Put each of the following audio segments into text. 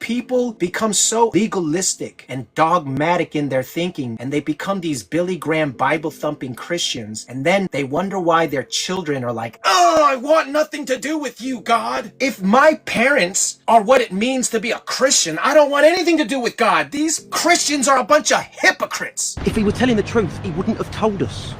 People become so legalistic and dogmatic in their thinking, and they become these Billy Graham Bible-thumping Christians, and then they wonder why their children are like, "Oh, I want nothing to do with you, God. If my parents are what it means to be a Christian, I don't want anything to do with God. These Christians are a bunch of hypocrites." If he were telling the truth, he wouldn't have told us.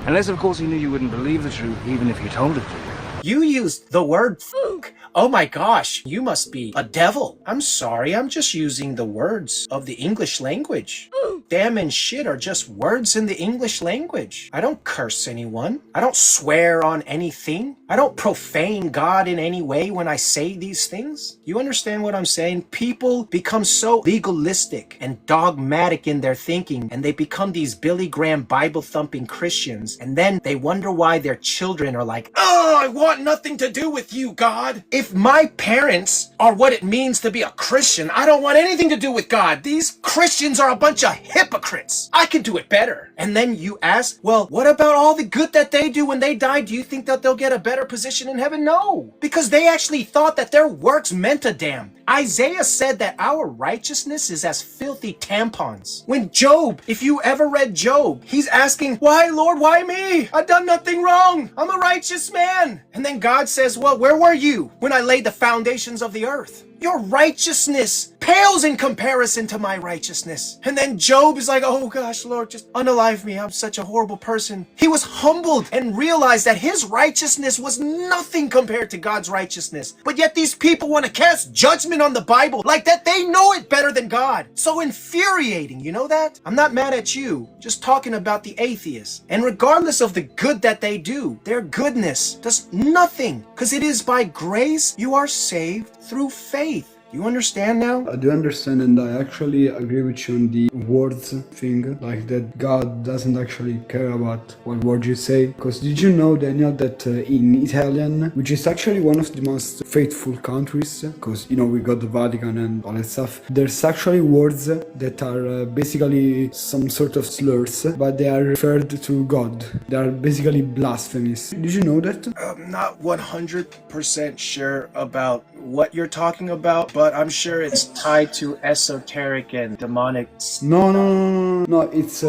Unless, of course, he knew you wouldn't believe the truth, even if you told it to you. You used the word fuck. Oh my gosh, you must be a devil. I'm sorry, I'm just using the words of the English language. Damn and shit are just words in the English language. I don't curse anyone. I don't swear on anything. I don't profane God in any way when I say these things. You understand what I'm saying? People become so legalistic and dogmatic in their thinking, and they become these Billy Graham Bible-thumping Christians, and then they wonder why their children are like, "Oh, I want nothing to do with you, God. If my parents are what it means to be a Christian, I don't want anything to do with God. These Christians are a bunch of hypocrites. I can do it better." And then you ask, well, what about all the good that they do when they die? Do you think that they'll get a better position in heaven? No, because they actually thought that their works meant a damn. Isaiah said that our righteousness is as filthy tampons. When Job, if you ever read Job, he's asking, "Why, Lord, why me? I've done nothing wrong. I'm a righteous man." And then God says, "Well, where were you when I laid the foundations of the earth? Your righteousness pales in comparison to my righteousness." And then Job is like, "Oh gosh, Lord, just unalive me. I'm such a horrible person." He was humbled and realized that his righteousness was nothing compared to God's righteousness. But yet these people want to cast judgment on the Bible like that they know it better than God. So infuriating, you know that? I'm not mad at you, just talking about the atheists. And regardless of the good that they do, their goodness does nothing, because it is by grace you are saved through faith. You understand now? I do understand, and I actually agree with you on the words thing, like that God doesn't actually care about what words you say. Because did you know, Daniel, that in Italian, which is actually one of the most faithful countries, because, you know, we got the Vatican and all that stuff, there's actually words that are basically some sort of slurs, but they are referred to God. They are basically blasphemies. Did you know that? I'm not 100% sure about what you're talking about, but I'm sure it's tied to esoteric and demonic. No, it's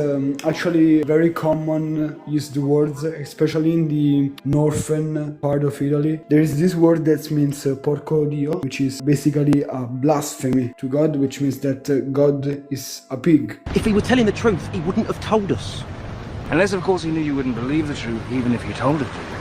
actually very common used words, especially in the northern part of Italy. There is this word that means porco dio, which is basically a blasphemy to God, which means that God is a pig. If he were telling the truth, he wouldn't have told us. Unless, of course, he knew you wouldn't believe the truth, even if you told it to you.